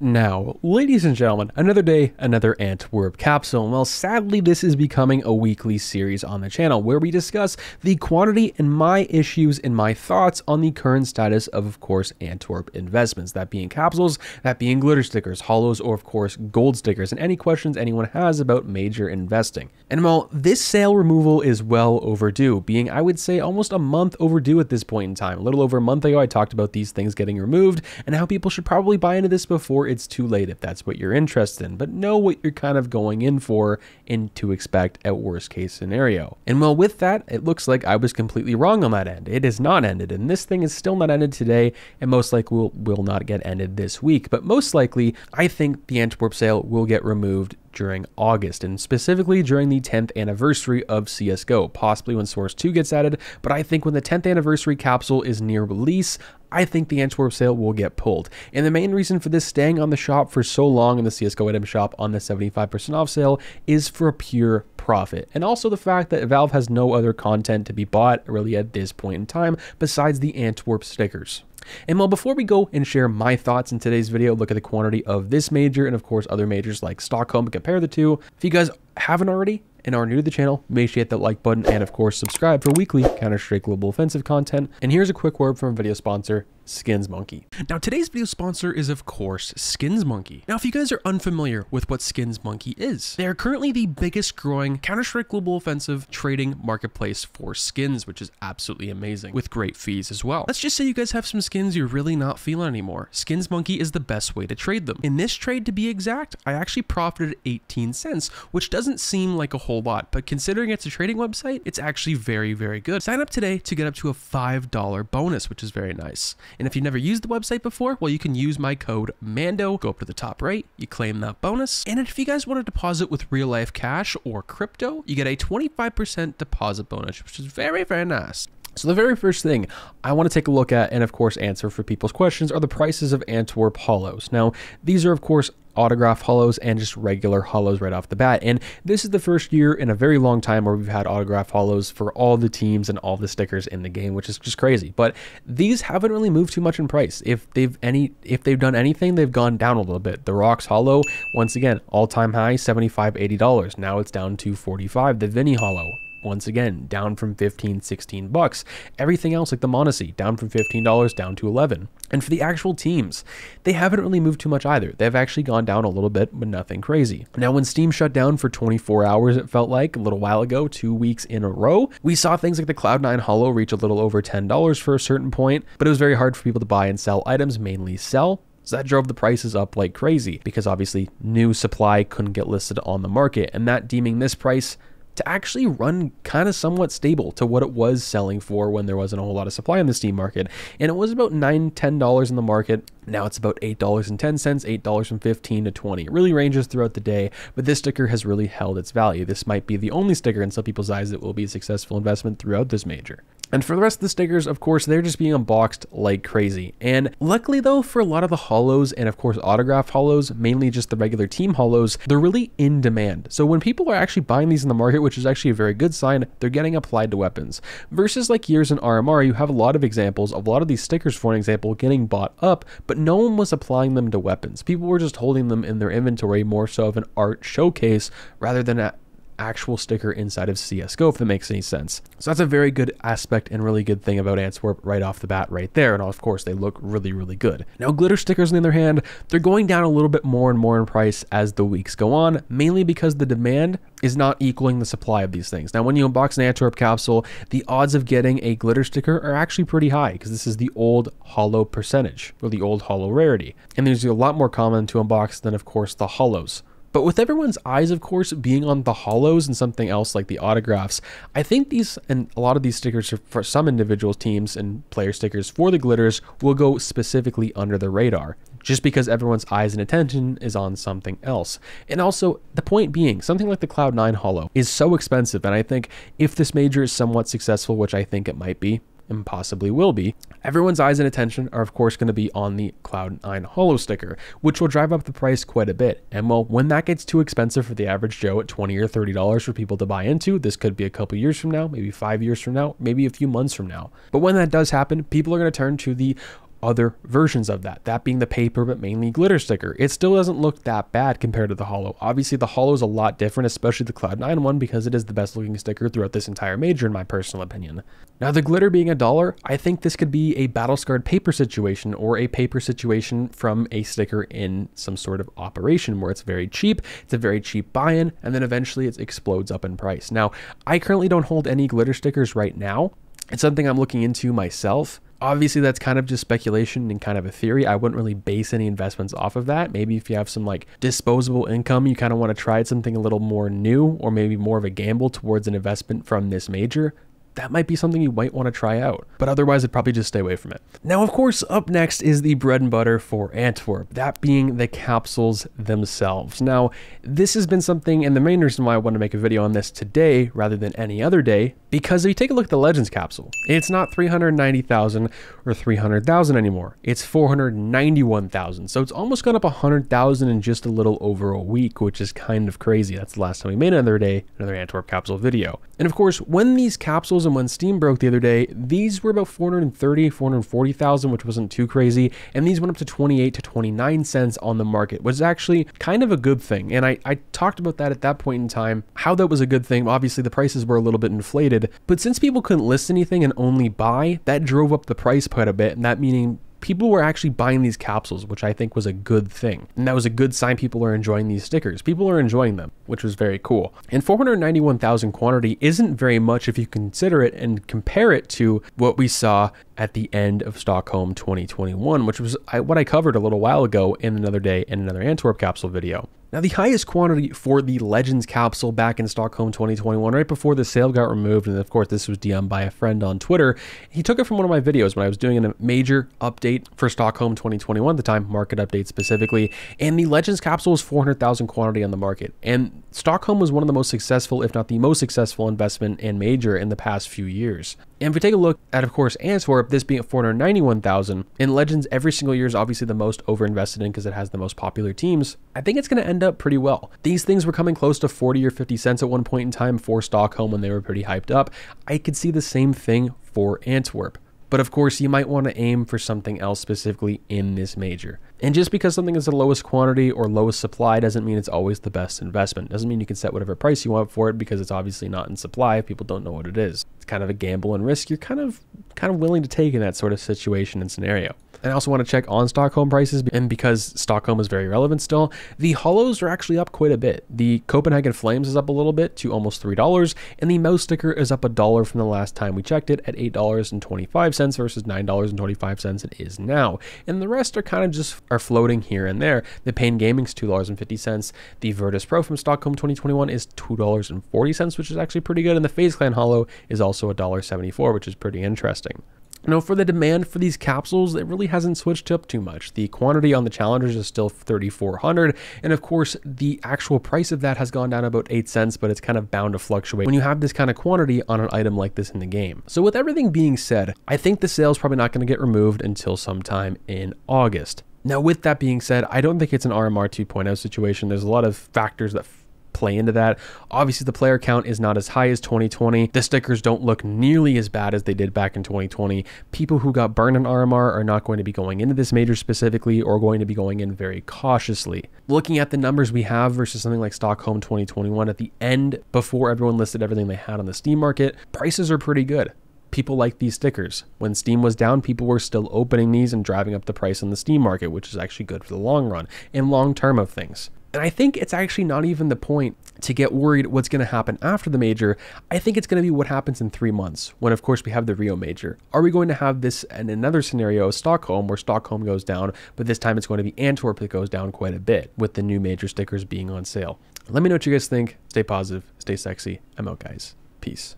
Now, ladies and gentlemen, another day, another Antwerp capsule. Well, sadly, this is becoming a weekly series on the channel where we discuss the quantity and my issues and my thoughts on the current status of course, Antwerp investments, that being capsules, that being glitter stickers, hollows, or of course, gold stickers, and any questions anyone has about major investing. And while this sale removal is well overdue, being, I would say, almost a month overdue at this point in time. A little over a month ago, I talked about these things getting removed and how people should probably buy into this before it's too late if that's what you're interested in, but know what you're kind of going in for and to expect at worst case scenario. And well, with that, it looks like I was completely wrong on that end. It is not ended, and this thing is still not ended today, and most likely will not get ended this week, but most likely, I think the Antwerp sale will get removed during August, and specifically during the 10th anniversary of CSGO, possibly when Source 2 gets added, but I think when the 10th anniversary capsule is near release, I think the Antwerp sale will get pulled. And the main reason for this staying on the shop for so long in the CSGO item shop on the 75% off sale is for pure profit. And also the fact that Valve has no other content to be bought really at this point in time besides the Antwerp stickers. And well, before we go and share my thoughts in today's video, look at the quantity of this major and of course other majors like Stockholm, compare the two. If you guys haven't already and are new to the channel, make sure you hit that like button and of course subscribe for weekly Counter-Strike Global Offensive content. And here's a quick word from our video sponsor, Skins Monkey. Now today's video sponsor is of course Skins Monkey. Now if you guys are unfamiliar with what Skins Monkey is, they are currently the biggest growing Counter-Strike Global Offensive trading marketplace for skins, which is absolutely amazing with great fees as well. Let's just say you guys have some skins you're really not feeling anymore. Skins Monkey is the best way to trade them. In this trade, to be exact, I actually profited 18 cents, which doesn't seem like a whole lot, but considering it's a trading website, it's actually very, very good. Sign up today to get up to a $5 bonus, which is very nice. And if you've never used the website before, well, you can use my code MANDO, go up to the top right, you claim that bonus. And if you guys want to deposit with real life cash or crypto, you get a 25% deposit bonus, which is very, very nice. So the very first thing I want to take a look at and of course answer for people's questions are the prices of Antwerp hollows. Now, these are of course autograph hollows and just regular hollows right off the bat. And this is the first year in a very long time where we've had autograph hollows for all the teams and all the stickers in the game, which is just crazy. But these haven't really moved too much in price. If they've done anything, they've gone down a little bit. The Rocks hollow, once again, all-time high, $75, $80. Now it's down to $45. The Vinny hollow, once again, down from 15, 16 bucks. Everything else like the Monacy, down from $15 down to 11. And for the actual teams, they haven't really moved too much either. They've actually gone down a little bit, but nothing crazy. Now, when Steam shut down for 24 hours, it felt like a little while ago, 2 weeks in a row, we saw things like the Cloud9 Hollow reach a little over $10 for a certain point, but it was very hard for people to buy and sell items, mainly sell. So that drove the prices up like crazy because obviously new supply couldn't get listed on the market, and that deeming this price to actually run kind of somewhat stable to what it was selling for when there wasn't a whole lot of supply in the Steam market. And it was about $9, $10 in the market. Now it's about $8.10, $8.15 to $20. It really ranges throughout the day, but this sticker has really held its value. This might be the only sticker in some people's eyes that will be a successful investment throughout this major. And for the rest of the stickers, of course, they're just being unboxed like crazy. And luckily though, for a lot of the hollows and of course autograph hollows, mainly just the regular team hollows, they're really in demand. So when people are actually buying these in the market, which is actually a very good sign, they're getting applied to weapons. Versus like years in RMR, you have a lot of examples of a lot of these stickers, for an example, getting bought up, but no one was applying them to weapons. People were just holding them in their inventory, more so of an art showcase rather than an actual sticker inside of CSGO, if that makes any sense. So that's a very good aspect and really good thing about Antwerp right off the bat right there. And of course, they look really, really good. Now, glitter stickers, on the other hand, they're going down a little bit more and more in price as the weeks go on, mainly because the demand is not equaling the supply of these things. Now, when you unbox an Antwerp capsule, the odds of getting a glitter sticker are actually pretty high because this is the old hollow percentage or the old hollow rarity. And there's a lot more common to unbox than, of course, the hollows. But with everyone's eyes, of course, being on the hollows and something else like the autographs, I think these and a lot of these stickers for some individual teams and player stickers for the glitters will go specifically under the radar, just because everyone's eyes and attention is on something else. And also, the point being, something like the Cloud9 Hollow is so expensive, and I think if this major is somewhat successful, which I think it might be, and possibly will be, everyone's eyes and attention are of course going to be on the Cloud9 Hollow sticker, which will drive up the price quite a bit. And well, when that gets too expensive for the average Joe at $20 or $30 for people to buy into, this could be a couple years from now, maybe 5 years from now, maybe a few months from now. But when that does happen, people are going to turn to the other versions of that being the paper but mainly glitter sticker. It still doesn't look that bad compared to the holo. Obviously the holo is a lot different, especially the Cloud9 one, because it is the best looking sticker throughout this entire major in my personal opinion. Now the glitter being $1, I think this could be a battle scarred paper situation, or a paper situation from a sticker in some sort of operation where it's very cheap, it's a very cheap buy-in, and then eventually it explodes up in price. Now I currently don't hold any glitter stickers right now. It's something I'm looking into myself. Obviously that's kind of just speculation and kind of a theory. I wouldn't really base any investments off of that. Maybe if you have some like disposable income, you kind of want to try something a little more new, or maybe more of a gamble towards an investment from this major, that might be something you might want to try out, but otherwise I'd probably just stay away from it. Now, of course, up next is the bread and butter for Antwerp, that being the capsules themselves. Now, this has been something, and the main reason why I want to make a video on this today rather than any other day, because if you take a look at the Legends capsule, it's not 390,000 or 300,000 anymore. It's 491,000. So it's almost gone up 100,000 in just a little over a week, which is kind of crazy. That's the last time we made another Antwerp capsule video. And of course, when these capsules and when Steam broke the other day, these were about 430, 440,000, which wasn't too crazy. And these went up to 28 to 29 cents on the market, which is actually kind of a good thing. And I talked about that at that point in time, how that was a good thing. Obviously the prices were a little bit inflated, but since people couldn't list anything and only buy, that drove up the price quite a bit. And that meaning people were actually buying these capsules, which I think was a good thing. And that was a good sign people are enjoying these stickers. People are enjoying them, which was very cool. And 491,000 quantity isn't very much if you consider it and compare it to what we saw at the end of Stockholm 2021, which was what I covered a little while ago in another day in another Antwerp capsule video. Now, the highest quantity for the Legends capsule back in Stockholm 2021, right before the sale got removed, and of course this was DM'd by a friend on Twitter. He took it from one of my videos when I was doing a major update for Stockholm 2021 at the time, market update specifically, and the Legends capsule was 400,000 quantity on the market. And Stockholm was one of the most successful, if not the most successful investment and major in the past few years. And if we take a look at, of course, Antwerp, this being at 491,000, and Legends every single year is obviously the most overinvested in because it has the most popular teams, I think it's going to end up pretty well. These things were coming close to 40 or 50 cents at one point in time for Stockholm when they were pretty hyped up. I could see the same thing for Antwerp. But of course, you might want to aim for something else specifically in this major. And just because something is the lowest quantity or lowest supply doesn't mean it's always the best investment. Doesn't mean you can set whatever price you want for it because it's obviously not in supply if people don't know what it is. It's kind of a gamble and risk you're kind of willing to take in that sort of situation and scenario. And I also want to check on Stockholm prices, and because Stockholm is very relevant still, the holos are actually up quite a bit. The Copenhagen Flames is up a little bit to almost $3, and the mouse sticker is up $1 from the last time we checked it at $8.25 versus $9.25 it is now. And the rest are kind of just floating here and there. The Pain Gaming's $2.50. The Virtus Pro from Stockholm 2021 is $2.40, which is actually pretty good. And the FaZe Clan Holo is also $1.74, which is pretty interesting. Now, for the demand for these capsules, it really hasn't switched up too much. The quantity on the challengers is still 3,400, and of course, the actual price of that has gone down about 8 cents, but it's kind of bound to fluctuate when you have this kind of quantity on an item like this in the game. So with everything being said, I think the sale is probably not going to get removed until sometime in August. Now, with that being said, I don't think it's an RMR 2.0 situation. There's a lot of factors that play into that. Obviously, the player count is not as high as 2020. The stickers don't look nearly as bad as they did back in 2020. People who got burned on RMR are not going to be going into this major specifically, or going to be going in very cautiously. Looking at the numbers we have versus something like Stockholm 2021 at the end, before everyone listed everything they had on the Steam market, prices are pretty good. People like these stickers. When Steam was down, people were still opening these and driving up the price on the Steam market, which is actually good for the long run and long term of things. And I think it's actually not even the point to get worried what's going to happen after the major. I think it's going to be what happens in 3 months, when of course we have the Rio major. Are we going to have this in another scenario of Stockholm, where Stockholm goes down, but this time it's going to be Antwerp that goes down quite a bit, with the new major stickers being on sale? Let me know what you guys think. Stay positive, stay sexy. I'm out, guys. Peace.